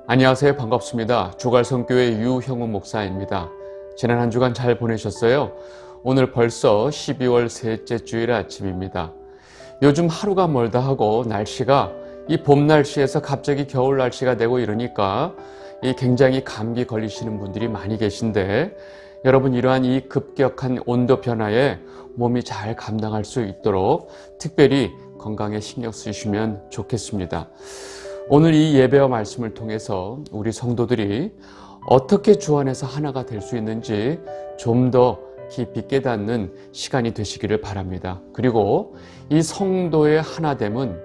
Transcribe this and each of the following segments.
안녕하세요. 반갑습니다. 조갈성교회 유형우 목사입니다. 지난 한 주간 잘 보내셨어요? 오늘 벌써 12월 셋째 주일 아침입니다. 요즘 하루가 멀다 하고 날씨가 이 봄 날씨에서 갑자기 겨울 날씨가 되고 이러니까 굉장히 감기 걸리시는 분들이 많이 계신데 여러분 이러한 이 급격한 온도 변화에 몸이 잘 감당할 수 있도록 특별히 건강에 신경 쓰시면 좋겠습니다. 오늘 이 예배와 말씀을 통해서 우리 성도들이 어떻게 주 안에서 하나가 될 수 있는지 좀 더 깊이 깨닫는 시간이 되시기를 바랍니다. 그리고 이 성도의 하나됨은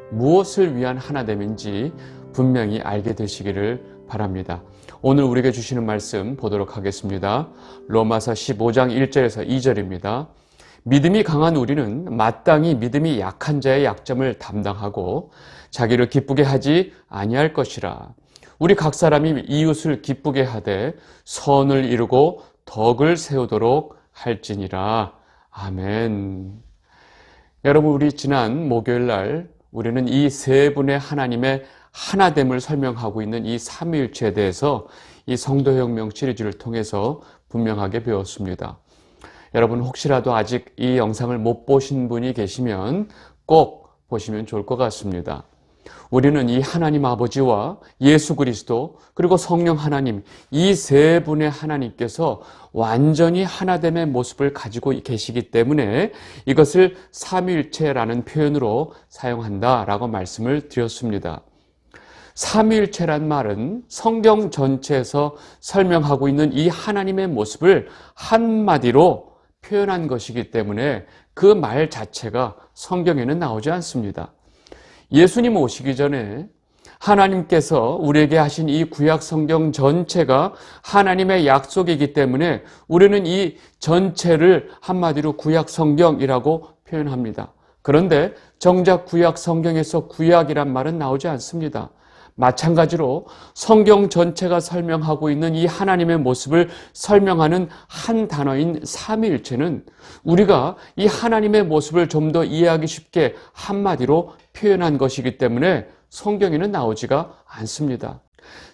무엇을 위한 하나됨인지 분명히 알게 되시기를 바랍니다. 오늘 우리에게 주시는 말씀 보도록 하겠습니다. 로마서 15장 1절에서 2절입니다. 믿음이 강한 우리는 마땅히 믿음이 약한 자의 약점을 담당하고 자기를 기쁘게 하지 아니할 것이라. 우리 각 사람이 이웃을 기쁘게 하되 선을 이루고 덕을 세우도록 할지니라. 아멘. 여러분, 우리 지난 목요일 날 우리는 이 세 분의 하나님의 하나됨을 설명하고 있는 이 삼위일체에 대해서 이 성도혁명 시리즈를 통해서 분명하게 배웠습니다. 여러분 혹시라도 아직 이 영상을 못 보신 분이 계시면 꼭 보시면 좋을 것 같습니다. 우리는 이 하나님 아버지와 예수 그리스도 그리고 성령 하나님 이 세 분의 하나님께서 완전히 하나됨의 모습을 가지고 계시기 때문에 이것을 삼위일체라는 표현으로 사용한다라고 말씀을 드렸습니다. 삼위일체란 말은 성경 전체에서 설명하고 있는 이 하나님의 모습을 한마디로 표현한 것이기 때문에 그 말 자체가 성경에는 나오지 않습니다. 예수님 오시기 전에 하나님께서 우리에게 하신 이 구약 성경 전체가 하나님의 약속이기 때문에 우리는 이 전체를 한마디로 구약 성경이라고 표현합니다. 그런데 정작 구약 성경에서 구약이란 말은 나오지 않습니다. 마찬가지로 성경 전체가 설명하고 있는 이 하나님의 모습을 설명하는 한 단어인 삼위일체는 우리가 이 하나님의 모습을 좀 더 이해하기 쉽게 한마디로 표현한 것이기 때문에 성경에는 나오지가 않습니다.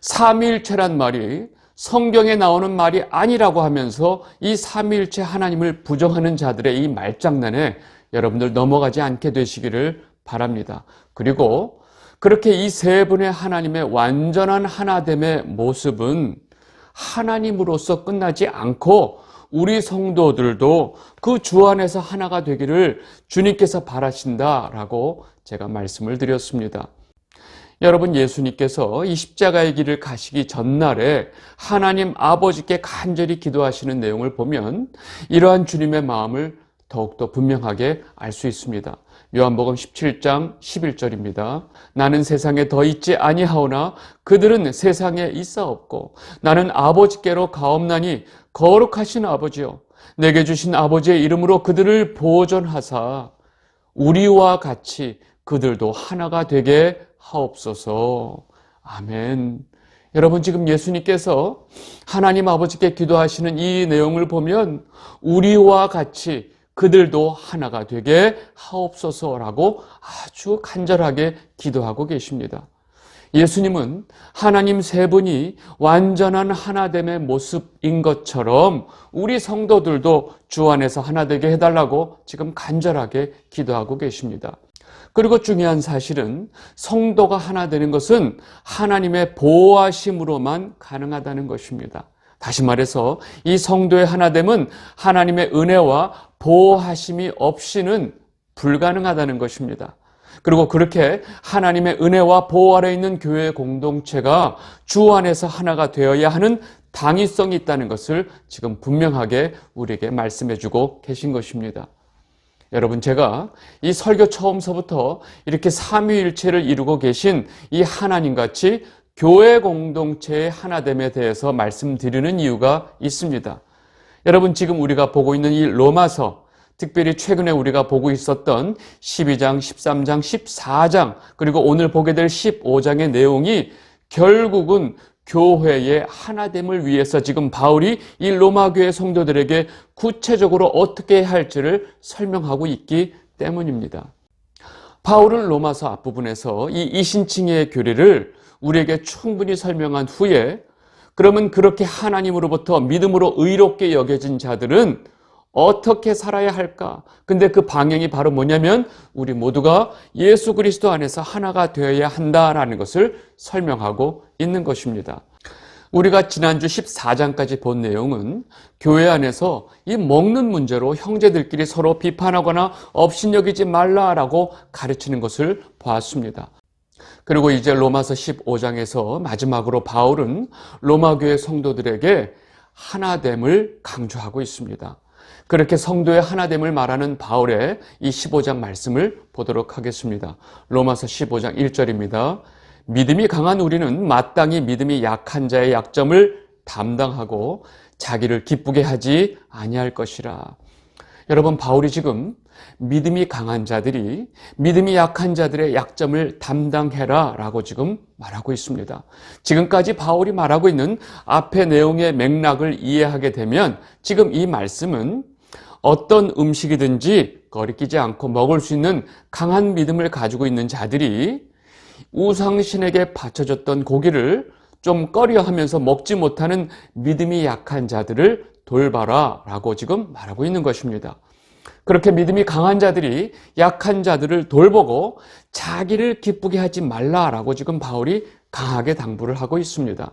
삼위일체란 말이 성경에 나오는 말이 아니라고 하면서 이 삼위일체 하나님을 부정하는 자들의 이 말장난에 여러분들 넘어가지 않게 되시기를 바랍니다. 그리고 그렇게 이 세 분의 하나님의 완전한 하나됨의 모습은 하나님으로서 끝나지 않고 우리 성도들도 그 주 안에서 하나가 되기를 주님께서 바라신다라고 제가 말씀을 드렸습니다. 여러분 예수님께서 이 십자가의 길을 가시기 전날에 하나님 아버지께 간절히 기도하시는 내용을 보면 이러한 주님의 마음을 더욱더 분명하게 알 수 있습니다. 요한복음 17장 11절입니다. 나는 세상에 더 있지 아니하오나 그들은 세상에 있사옵고 나는 아버지께로 가옵나니 거룩하신 아버지요 내게 주신 아버지의 이름으로 그들을 보존하사 우리와 같이 그들도 하나가 되게 하옵소서. 아멘. 여러분 지금 예수님께서 하나님 아버지께 기도하시는 이 내용을 보면 우리와 같이 그들도 하나가 되게 하옵소서라고 아주 간절하게 기도하고 계십니다. 예수님은 하나님 세 분이 완전한 하나됨의 모습인 것처럼 우리 성도들도 주 안에서 하나 되게 해달라고 지금 간절하게 기도하고 계십니다. 그리고 중요한 사실은 성도가 하나 되는 것은 하나님의 보호하심으로만 가능하다는 것입니다. 다시 말해서 이 성도의 하나됨은 하나님의 은혜와 보호하심이 없이는 불가능하다는 것입니다. 그리고 그렇게 하나님의 은혜와 보호 아래 있는 교회 공동체가 주 안에서 하나가 되어야 하는 당위성이 있다는 것을 지금 분명하게 우리에게 말씀해주고 계신 것입니다. 여러분 제가 이 설교 처음서부터 이렇게 삼위일체를 이루고 계신 이 하나님같이 교회 공동체의 하나됨에 대해서 말씀드리는 이유가 있습니다. 여러분 지금 우리가 보고 있는 이 로마서, 특별히 최근에 우리가 보고 있었던 12장, 13장, 14장 그리고 오늘 보게 될 15장의 내용이 결국은 교회의 하나됨을 위해서 지금 바울이 이 로마 교회 성도들에게 구체적으로 어떻게 해야 할지를 설명하고 있기 때문입니다. 바울은 로마서 앞부분에서 이 이신칭의 교리를 우리에게 충분히 설명한 후에 그러면 그렇게 하나님으로부터 믿음으로 의롭게 여겨진 자들은 어떻게 살아야 할까? 근데 그 방향이 바로 뭐냐면 우리 모두가 예수 그리스도 안에서 하나가 되어야 한다라는 것을 설명하고 있는 것입니다. 우리가 지난주 14장까지 본 내용은 교회 안에서 이 먹는 문제로 형제들끼리 서로 비판하거나 업신여기지 말라라고 가르치는 것을 보았습니다. 그리고 이제 로마서 15장에서 마지막으로 바울은 로마 교회 성도들에게 하나됨을 강조하고 있습니다. 그렇게 성도의 하나됨을 말하는 바울의 이 15장 말씀을 보도록 하겠습니다. 로마서 15장 1절입니다. 믿음이 강한 우리는 마땅히 믿음이 약한 자의 약점을 담당하고 자기를 기쁘게 하지 아니할 것이라. 여러분, 바울이 지금 믿음이 강한 자들이 믿음이 약한 자들의 약점을 담당해라 라고 지금 말하고 있습니다. 지금까지 바울이 말하고 있는 앞의 내용의 맥락을 이해하게 되면 지금 이 말씀은 어떤 음식이든지 거리끼지 않고 먹을 수 있는 강한 믿음을 가지고 있는 자들이 우상신에게 바쳐졌던 고기를 좀 꺼려하면서 먹지 못하는 믿음이 약한 자들을 돌봐라 라고 지금 말하고 있는 것입니다. 그렇게 믿음이 강한 자들이 약한 자들을 돌보고 자기를 기쁘게 하지 말라라고 지금 바울이 강하게 당부를 하고 있습니다.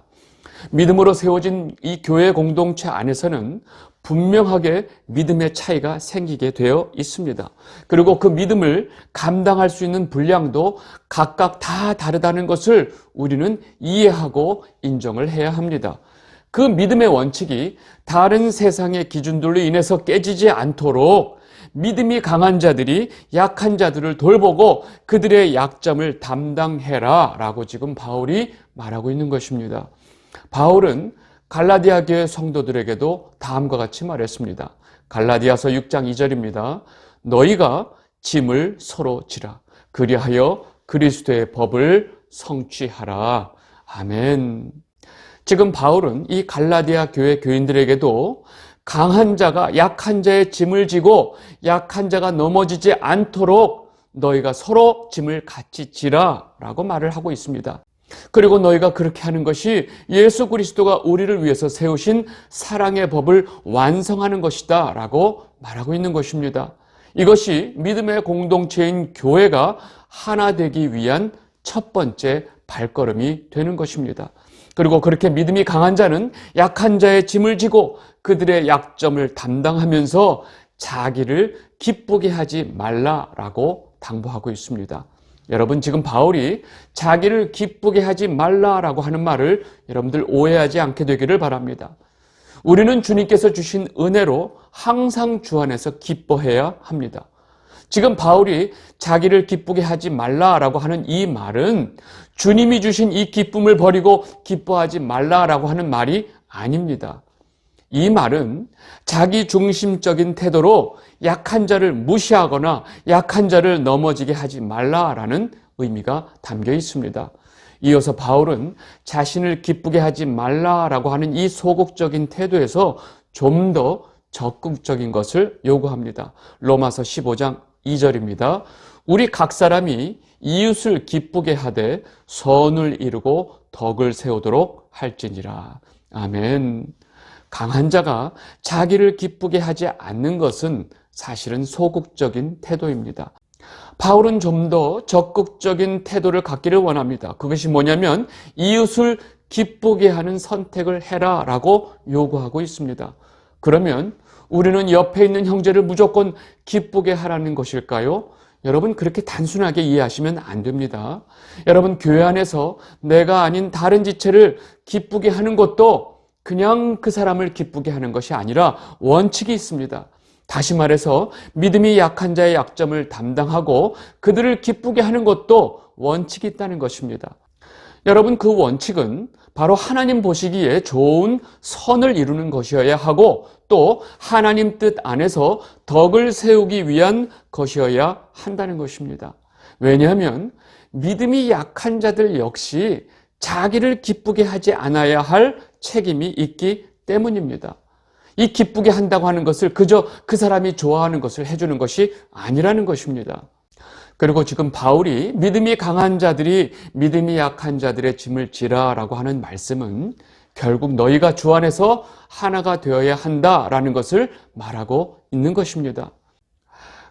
믿음으로 세워진 이 교회 공동체 안에서는 분명하게 믿음의 차이가 생기게 되어 있습니다. 그리고 그 믿음을 감당할 수 있는 분량도 각각 다 다르다는 것을 우리는 이해하고 인정을 해야 합니다. 그 믿음의 원칙이 다른 세상의 기준들로 인해서 깨지지 않도록 믿음이 강한 자들이 약한 자들을 돌보고 그들의 약점을 담당해라 라고 지금 바울이 말하고 있는 것입니다. 바울은 갈라디아 교회 성도들에게도 다음과 같이 말했습니다. 갈라디아서 6장 2절입니다. 너희가 짐을 서로 지라. 그리하여 그리스도의 법을 성취하라. 아멘. 지금 바울은 이 갈라디아 교회 교인들에게도 강한 자가 약한 자의 짐을 지고 약한 자가 넘어지지 않도록 너희가 서로 짐을 같이 지라 라고 말을 하고 있습니다. 그리고 너희가 그렇게 하는 것이 예수 그리스도가 우리를 위해서 세우신 사랑의 법을 완성하는 것이다 라고 말하고 있는 것입니다. 이것이 믿음의 공동체인 교회가 하나 되기 위한 첫 번째 발걸음이 되는 것입니다. 그리고 그렇게 믿음이 강한 자는 약한 자의 짐을 지고 그들의 약점을 담당하면서 자기를 기쁘게 하지 말라라고 당부하고 있습니다. 여러분, 지금 바울이 자기를 기쁘게 하지 말라라고 하는 말을 여러분들 오해하지 않게 되기를 바랍니다. 우리는 주님께서 주신 은혜로 항상 주 안에서 기뻐해야 합니다. 지금 바울이 자기를 기쁘게 하지 말라라고 하는 이 말은 주님이 주신 이 기쁨을 버리고 기뻐하지 말라라고 하는 말이 아닙니다. 이 말은 자기 중심적인 태도로 약한 자를 무시하거나 약한 자를 넘어지게 하지 말라라는 의미가 담겨 있습니다. 이어서 바울은 자신을 기쁘게 하지 말라라고 하는 이 소극적인 태도에서 좀 더 적극적인 것을 요구합니다. 로마서 15장 2절입니다. 우리 각 사람이 이웃을 기쁘게 하되 선을 이루고 덕을 세우도록 할지니라. 아멘. 강한 자가 자기를 기쁘게 하지 않는 것은 사실은 소극적인 태도입니다. 바울은 좀 더 적극적인 태도를 갖기를 원합니다. 그것이 뭐냐면 이웃을 기쁘게 하는 선택을 해라 라고 요구하고 있습니다. 그러면 우리는 옆에 있는 형제를 무조건 기쁘게 하라는 것일까요? 여러분, 그렇게 단순하게 이해하시면 안 됩니다. 여러분, 교회 안에서 내가 아닌 다른 지체를 기쁘게 하는 것도 그냥 그 사람을 기쁘게 하는 것이 아니라 원칙이 있습니다. 다시 말해서 믿음이 약한 자의 약점을 담당하고 그들을 기쁘게 하는 것도 원칙이 있다는 것입니다. 여러분, 그 원칙은 바로 하나님 보시기에 좋은 선을 이루는 것이어야 하고 또 하나님 뜻 안에서 덕을 세우기 위한 것이어야 한다는 것입니다. 왜냐하면 믿음이 약한 자들 역시 자기를 기쁘게 하지 않아야 할 책임이 있기 때문입니다. 이 기쁘게 한다고 하는 것을 그저 그 사람이 좋아하는 것을 해주는 것이 아니라는 것입니다. 그리고 지금 바울이 믿음이 강한 자들이 믿음이 약한 자들의 짐을 지라라고 하는 말씀은 결국 너희가 주 안에서 하나가 되어야 한다라는 것을 말하고 있는 것입니다.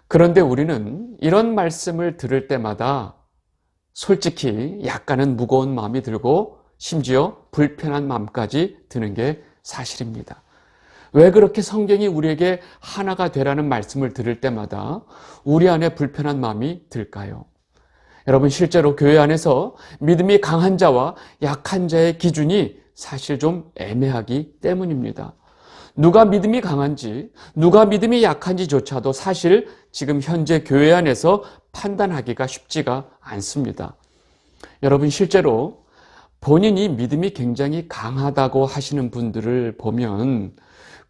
그런데 우리는 이런 말씀을 들을 때마다 솔직히 약간은 무거운 마음이 들고 심지어 불편한 마음까지 드는 게 사실입니다. 왜 그렇게 성경이 우리에게 하나가 되라는 말씀을 들을 때마다 우리 안에 불편한 마음이 들까요? 여러분, 실제로 교회 안에서 믿음이 강한 자와 약한 자의 기준이 사실 좀 애매하기 때문입니다. 누가 믿음이 강한지, 누가 믿음이 약한지조차도 사실 지금 현재 교회 안에서 판단하기가 쉽지가 않습니다. 여러분, 실제로 본인이 믿음이 굉장히 강하다고 하시는 분들을 보면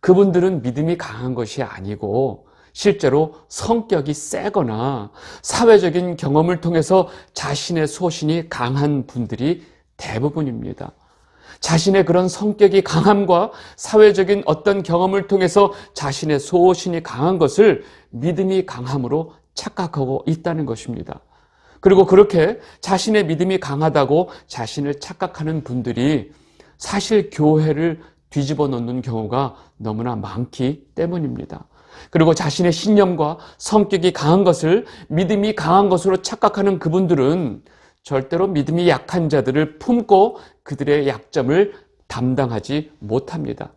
그분들은 믿음이 강한 것이 아니고 실제로 성격이 세거나 사회적인 경험을 통해서 자신의 소신이 강한 분들이 대부분입니다. 자신의 그런 성격이 강함과 사회적인 어떤 경험을 통해서 자신의 소신이 강한 것을 믿음이 강함으로 착각하고 있다는 것입니다. 그리고 그렇게 자신의 믿음이 강하다고 자신을 착각하는 분들이 사실 교회를 뒤집어 놓는 경우가 너무나 많기 때문입니다. 그리고 자신의 신념과 성격이 강한 것을 믿음이 강한 것으로 착각하는 그분들은 절대로 믿음이 약한 자들을 품고 그들의 약점을 담당하지 못합니다.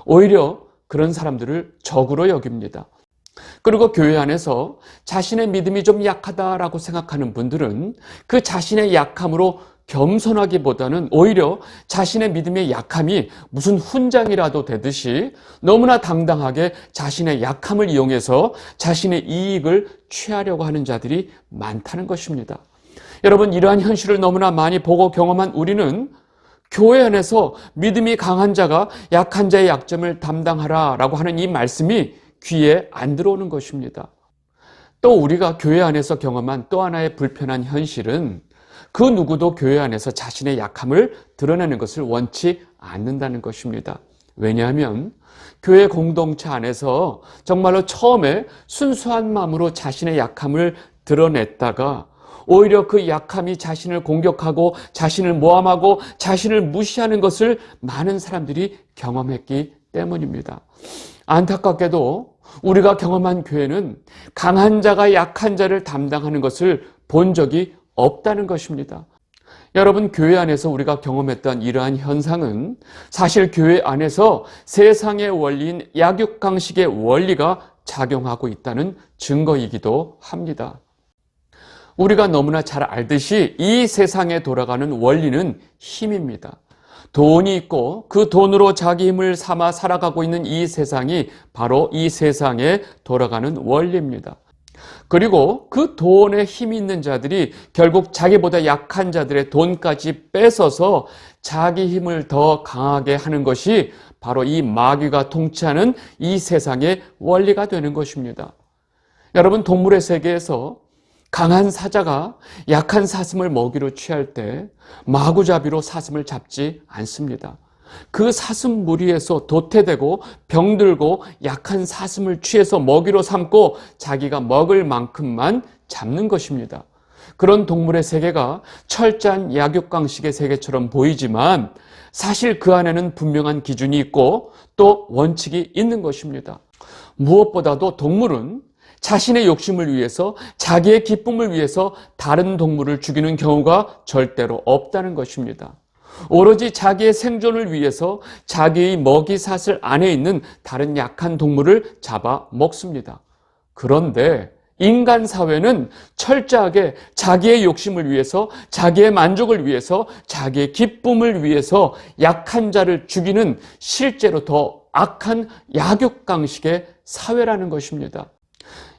오히려 그런 사람들을 적으로 여깁니다. 그리고 교회 안에서 자신의 믿음이 좀 약하다라고 생각하는 분들은 그 자신의 약함으로 겸손하기보다는 오히려 자신의 믿음의 약함이 무슨 훈장이라도 되듯이 너무나 당당하게 자신의 약함을 이용해서 자신의 이익을 취하려고 하는 자들이 많다는 것입니다. 여러분, 이러한 현실을 너무나 많이 보고 경험한 우리는 교회 안에서 믿음이 강한 자가 약한 자의 약점을 담당하라라고 하는 이 말씀이 귀에 안 들어오는 것입니다. 또 우리가 교회 안에서 경험한 또 하나의 불편한 현실은 그 누구도 교회 안에서 자신의 약함을 드러내는 것을 원치 않는다는 것입니다. 왜냐하면 교회 공동체 안에서 정말로 처음에 순수한 마음으로 자신의 약함을 드러냈다가 오히려 그 약함이 자신을 공격하고 자신을 모함하고 자신을 무시하는 것을 많은 사람들이 경험했기 때문입니다. 안타깝게도 우리가 경험한 교회는 강한 자가 약한 자를 담당하는 것을 본 적이 없다는 것입니다. 여러분, 교회 안에서 우리가 경험했던 이러한 현상은 사실 교회 안에서 세상의 원리인 약육강식의 원리가 작용하고 있다는 증거이기도 합니다. 우리가 너무나 잘 알듯이 이 세상에 돌아가는 원리는 힘입니다. 돈이 있고 그 돈으로 자기 힘을 삼아 살아가고 있는 이 세상이 바로 이 세상에 돌아가는 원리입니다. 그리고 그 돈에 힘이 있는 자들이 결국 자기보다 약한 자들의 돈까지 뺏어서 자기 힘을 더 강하게 하는 것이 바로 이 마귀가 통치하는 이 세상의 원리가 되는 것입니다. 여러분, 동물의 세계에서 강한 사자가 약한 사슴을 먹이로 취할 때 마구잡이로 사슴을 잡지 않습니다. 그 사슴 무리에서 도태되고 병들고 약한 사슴을 취해서 먹이로 삼고 자기가 먹을 만큼만 잡는 것입니다. 그런 동물의 세계가 철저한 약육강식의 세계처럼 보이지만 사실 그 안에는 분명한 기준이 있고 또 원칙이 있는 것입니다. 무엇보다도 동물은 자신의 욕심을 위해서 자기의 기쁨을 위해서 다른 동물을 죽이는 경우가 절대로 없다는 것입니다. 오로지 자기의 생존을 위해서 자기의 먹이사슬 안에 있는 다른 약한 동물을 잡아 먹습니다. 그런데 인간 사회는 철저하게 자기의 욕심을 위해서, 자기의 만족을 위해서, 자기의 기쁨을 위해서 약한 자를 죽이는 실제로 더 악한 약육강식의 사회라는 것입니다.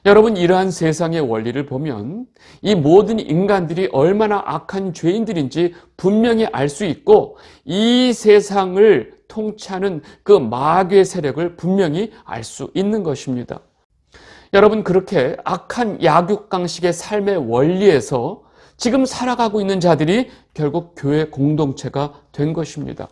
여러분, 이러한 세상의 원리를 보면 이 모든 인간들이 얼마나 악한 죄인들인지 분명히 알 수 있고 이 세상을 통치하는 그 마귀의 세력을 분명히 알 수 있는 것입니다. 여러분, 그렇게 악한 약육강식의 삶의 원리에서 지금 살아가고 있는 자들이 결국 교회 공동체가 된 것입니다.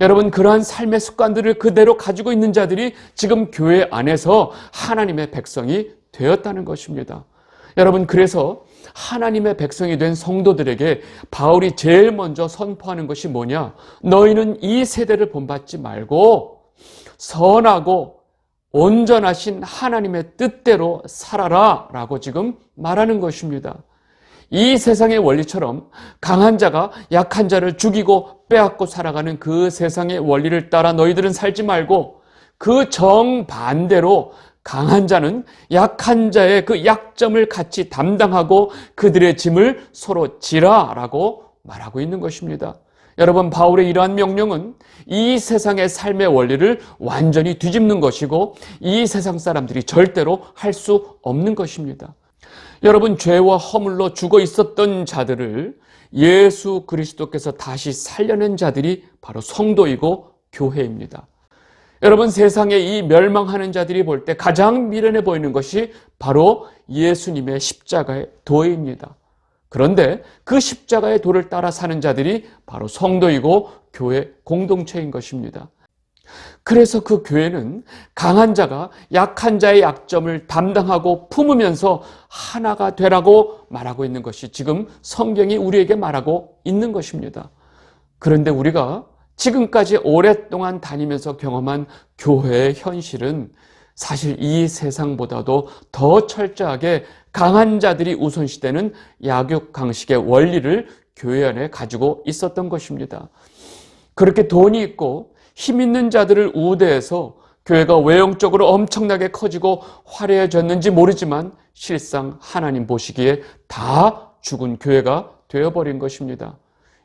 여러분, 그러한 삶의 습관들을 그대로 가지고 있는 자들이 지금 교회 안에서 하나님의 백성이 되었다는 것입니다. 여러분, 그래서 하나님의 백성이 된 성도들에게 바울이 제일 먼저 선포하는 것이 뭐냐? 너희는 이 세대를 본받지 말고 선하고 온전하신 하나님의 뜻대로 살아라 라고 지금 말하는 것입니다. 이 세상의 원리처럼 강한 자가 약한 자를 죽이고 빼앗고 살아가는 그 세상의 원리를 따라 너희들은 살지 말고 그 정반대로 강한 자는 약한 자의 그 약점을 같이 담당하고 그들의 짐을 서로 지라라고 말하고 있는 것입니다. 여러분, 바울의 이러한 명령은 이 세상의 삶의 원리를 완전히 뒤집는 것이고 이 세상 사람들이 절대로 할 수 없는 것입니다. 여러분, 죄와 허물로 죽어 있었던 자들을 예수 그리스도께서 다시 살려낸 자들이 바로 성도이고 교회입니다. 여러분, 세상에 이 멸망하는 자들이 볼 때 가장 미련해 보이는 것이 바로 예수님의 십자가의 도입니다. 그런데 그 십자가의 도를 따라 사는 자들이 바로 성도이고 교회 공동체인 것입니다. 그래서 그 교회는 강한 자가 약한 자의 약점을 담당하고 품으면서 하나가 되라고 말하고 있는 것이 지금 성경이 우리에게 말하고 있는 것입니다. 그런데 우리가 지금까지 오랫동안 다니면서 경험한 교회의 현실은 사실 이 세상보다도 더 철저하게 강한 자들이 우선시되는 약육강식의 원리를 교회 안에 가지고 있었던 것입니다. 그렇게 돈이 있고 힘 있는 자들을 우대해서 교회가 외형적으로 엄청나게 커지고 화려해졌는지 모르지만 실상 하나님 보시기에 다 죽은 교회가 되어버린 것입니다.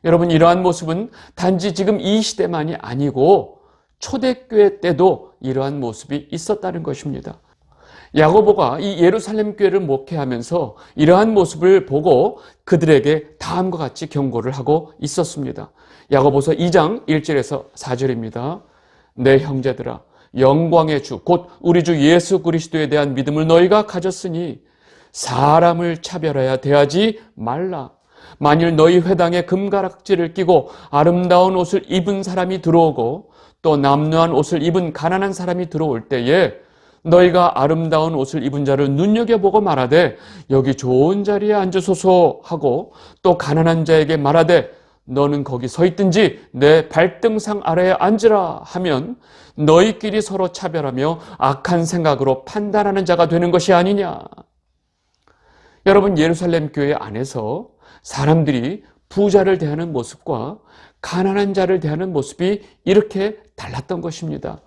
여러분, 이러한 모습은 단지 지금 이 시대만이 아니고 초대교회 때도 이러한 모습이 있었다는 것입니다. 야고보가 이 예루살렘 교회를 목회하면서 이러한 모습을 보고 그들에게 다음과 같이 경고를 하고 있었습니다. 야고보서 2장 1절에서 4절입니다. 내 형제들아, 영광의 주 곧 우리 주 예수 그리스도에 대한 믿음을 너희가 가졌으니 사람을 차별하여 대하지 말라. 만일 너희 회당에 금가락지를 끼고 아름다운 옷을 입은 사람이 들어오고 또 남루한 옷을 입은 가난한 사람이 들어올 때에 너희가 아름다운 옷을 입은 자를 눈여겨보고 말하되 여기 좋은 자리에 앉으소서 하고 또 가난한 자에게 말하되 너는 거기 서 있든지 내 발등상 아래에 앉으라 하면 너희끼리 서로 차별하며 악한 생각으로 판단하는 자가 되는 것이 아니냐. 여러분, 예루살렘 교회 안에서 사람들이 부자를 대하는 모습과 가난한 자를 대하는 모습이 이렇게 달랐던 것입니다.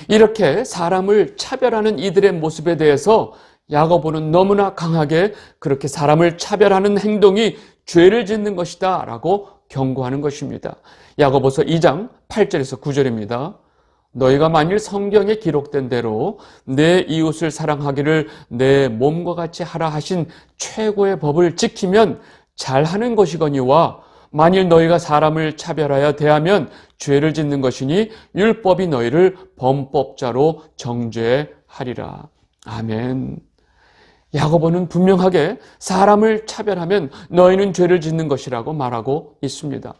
이렇게 사람을 차별하는 이들의 모습에 대해서 야고보는 너무나 강하게 그렇게 사람을 차별하는 행동이 죄를 짓는 것이다 라고 경고하는 것입니다. 야고보서 2장 8절에서 9절입니다. 너희가 만일 성경에 기록된 대로 내 이웃을 사랑하기를 내 몸과 같이 하라 하신 최고의 법을 지키면 잘하는 것이거니와 만일 너희가 사람을 차별하여 대하면 죄를 짓는 것이니 율법이 너희를 범법자로 정죄하리라. 아멘. 야고보는 분명하게 사람을 차별하면 너희는 죄를 짓는 것이라고 말하고 있습니다.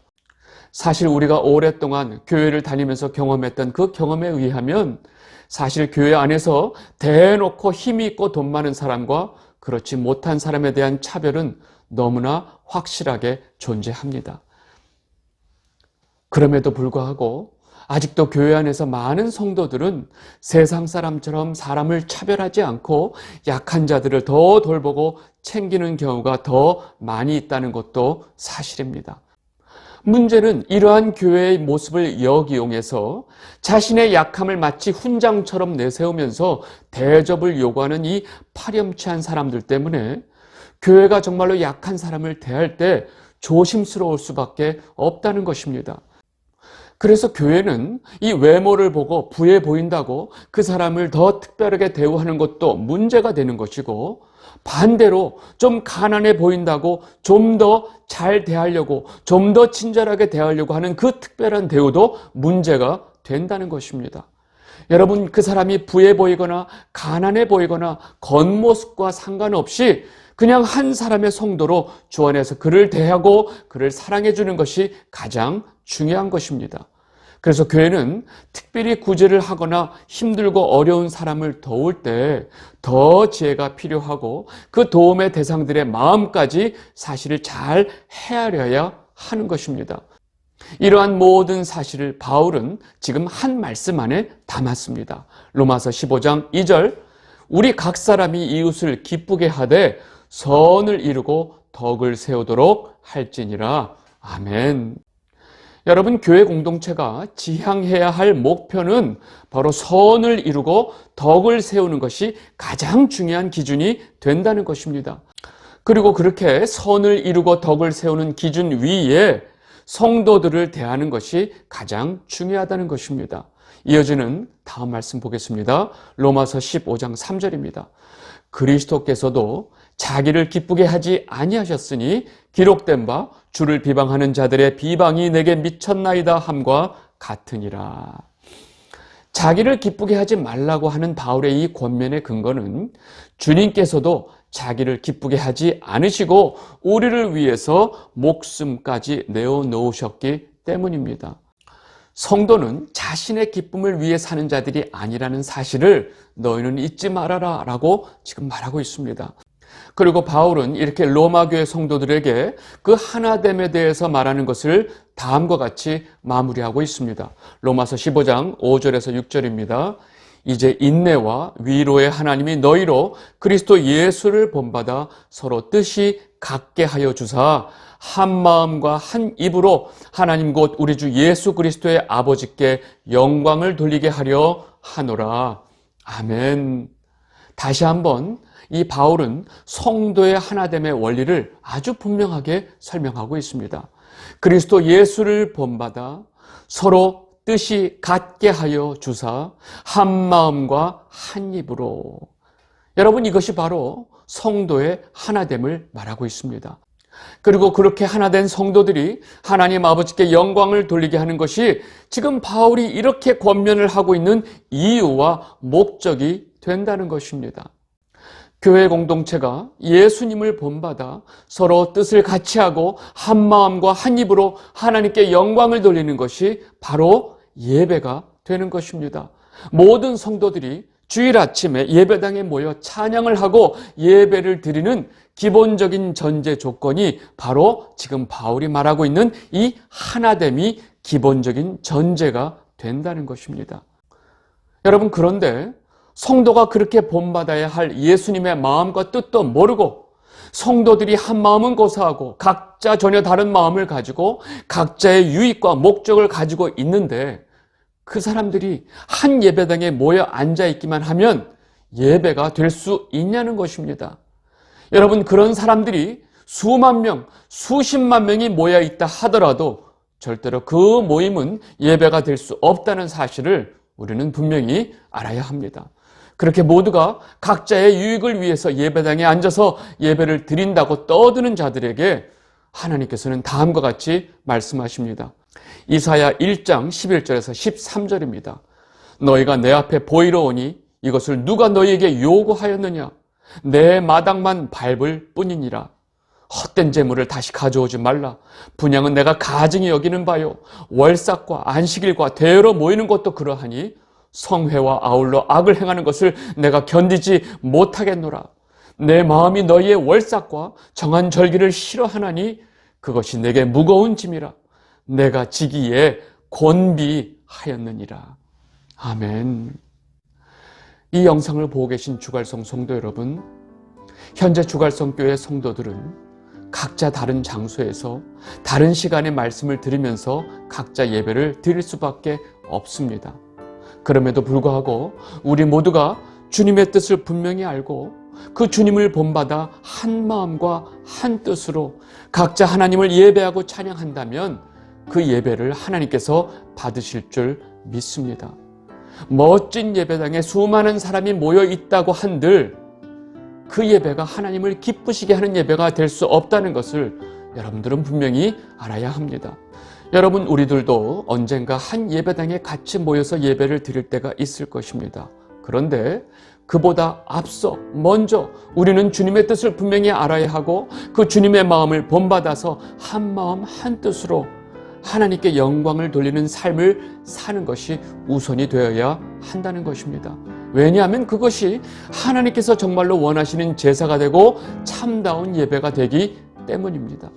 사실 우리가 오랫동안 교회를 다니면서 경험했던 그 경험에 의하면 사실 교회 안에서 대놓고 힘이 있고 돈 많은 사람과 그렇지 못한 사람에 대한 차별은 너무나 확실하게 존재합니다. 그럼에도 불구하고 아직도 교회 안에서 많은 성도들은 세상 사람처럼 사람을 차별하지 않고 약한 자들을 더 돌보고 챙기는 경우가 더 많이 있다는 것도 사실입니다. 문제는 이러한 교회의 모습을 역이용해서 자신의 약함을 마치 훈장처럼 내세우면서 대접을 요구하는 이 파렴치한 사람들 때문에 교회가 정말로 약한 사람을 대할 때 조심스러울 수밖에 없다는 것입니다. 그래서 교회는 이 외모를 보고 부해 보인다고 그 사람을 더 특별하게 대우하는 것도 문제가 되는 것이고, 반대로 좀 가난해 보인다고 좀 더 잘 대하려고, 좀 더 친절하게 대하려고 하는 그 특별한 대우도 문제가 된다는 것입니다. 여러분, 그 사람이 부해 보이거나 가난해 보이거나 겉모습과 상관없이 그냥 한 사람의 성도로 주 안에서 그를 대하고 그를 사랑해 주는 것이 가장 중요한 것입니다. 그래서 교회는 특별히 구제를 하거나 힘들고 어려운 사람을 도울 때 더 지혜가 필요하고 그 도움의 대상들의 마음까지 사실을 잘 헤아려야 하는 것입니다. 이러한 모든 사실을 바울은 지금 한 말씀 안에 담았습니다. 로마서 15장 2절, 우리 각 사람이 이웃을 기쁘게 하되 선을 이루고 덕을 세우도록 할지니라. 아멘. 여러분, 교회 공동체가 지향해야 할 목표는 바로 선을 이루고 덕을 세우는 것이 가장 중요한 기준이 된다는 것입니다. 그리고 그렇게 선을 이루고 덕을 세우는 기준 위에 성도들을 대하는 것이 가장 중요하다는 것입니다. 이어지는 다음 말씀 보겠습니다. 로마서 15장 3절입니다. 그리스도께서도 자기를 기쁘게 하지 아니하셨으니 기록된 바 주를 비방하는 자들의 비방이 내게 미쳤나이다 함과 같으니라. 자기를 기쁘게 하지 말라고 하는 바울의 이 권면의 근거는 주님께서도 자기를 기쁘게 하지 않으시고 우리를 위해서 목숨까지 내어놓으셨기 때문입니다. 성도는 자신의 기쁨을 위해 사는 자들이 아니라는 사실을 너희는 잊지 말아라 라고 지금 말하고 있습니다. 그리고 바울은 이렇게 로마 교회 성도들에게 그 하나됨에 대해서 말하는 것을 다음과 같이 마무리하고 있습니다. 로마서 15장 5절에서 6절입니다. 이제 인내와 위로의 하나님이 너희로 그리스도 예수를 본받아 서로 뜻이 같게 하여 주사 한 마음과 한 입으로 하나님 곧 우리 주 예수 그리스도의 아버지께 영광을 돌리게 하려 하노라. 아멘. 다시 한번 이 바울은 성도의 하나됨의 원리를 아주 분명하게 설명하고 있습니다. 그리스도 예수를 본받아 서로 뜻이 같게 하여 주사 한 마음과 한 입으로. 여러분, 이것이 바로 성도의 하나됨을 말하고 있습니다. 그리고 그렇게 하나된 성도들이 하나님 아버지께 영광을 돌리게 하는 것이 지금 바울이 이렇게 권면을 하고 있는 이유와 목적이 된다는 것입니다. 교회 공동체가 예수님을 본받아 서로 뜻을 같이 하고 한 마음과 한 입으로 하나님께 영광을 돌리는 것이 바로 예배가 되는 것입니다. 모든 성도들이 주일 아침에 예배당에 모여 찬양을 하고 예배를 드리는 기본적인 전제 조건이 바로 지금 바울이 말하고 있는 이 하나됨이 기본적인 전제가 된다는 것입니다. 여러분, 그런데 성도가 그렇게 본받아야 할 예수님의 마음과 뜻도 모르고 성도들이 한 마음은 고사하고 각자 전혀 다른 마음을 가지고 각자의 유익과 목적을 가지고 있는데 그 사람들이 한 예배당에 모여 앉아있기만 하면 예배가 될 수 있냐는 것입니다. 여러분, 그런 사람들이 수만 명, 수십만 명이 모여 있다 하더라도 절대로 그 모임은 예배가 될 수 없다는 사실을 우리는 분명히 알아야 합니다. 그렇게 모두가 각자의 유익을 위해서 예배당에 앉아서 예배를 드린다고 떠드는 자들에게 하나님께서는 다음과 같이 말씀하십니다. 이사야 1장 11절에서 13절입니다. 너희가 내 앞에 보이러 오니 이것을 누가 너희에게 요구하였느냐? 내 마당만 밟을 뿐이니라. 헛된 재물을 다시 가져오지 말라. 분향은 내가 가증히 여기는 바요. 월삭과 안식일과 대여로 모이는 것도 그러하니 성회와 아울러 악을 행하는 것을 내가 견디지 못하겠노라. 내 마음이 너희의 월삭과 정한 절기를 싫어하나니 그것이 내게 무거운 짐이라. 내가 지기에 곤비하였느니라. 아멘. 이 영상을 보고 계신 주갈성 성도 여러분, 현재 주갈성 교회 성도들은 각자 다른 장소에서 다른 시간에 말씀을 들으면서 각자 예배를 드릴 수밖에 없습니다. 그럼에도 불구하고 우리 모두가 주님의 뜻을 분명히 알고 그 주님을 본받아 한 마음과 한 뜻으로 각자 하나님을 예배하고 찬양한다면 그 예배를 하나님께서 받으실 줄 믿습니다. 멋진 예배당에 수많은 사람이 모여 있다고 한들 그 예배가 하나님을 기쁘시게 하는 예배가 될 수 없다는 것을 여러분들은 분명히 알아야 합니다. 여러분, 우리들도 언젠가 한 예배당에 같이 모여서 예배를 드릴 때가 있을 것입니다. 그런데 그보다 앞서 먼저 우리는 주님의 뜻을 분명히 알아야 하고 그 주님의 마음을 본받아서 한 마음 한 뜻으로 하나님께 영광을 돌리는 삶을 사는 것이 우선이 되어야 한다는 것입니다. 왜냐하면 그것이 하나님께서 정말로 원하시는 제사가 되고 참다운 예배가 되기 때문입니다.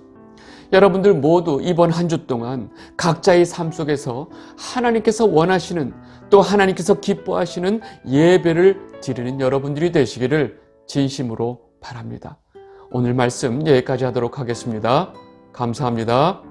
여러분들 모두 이번 한 주 동안 각자의 삶 속에서 하나님께서 원하시는, 또 하나님께서 기뻐하시는 예배를 드리는 여러분들이 되시기를 진심으로 바랍니다. 오늘 말씀 여기까지 하도록 하겠습니다. 감사합니다.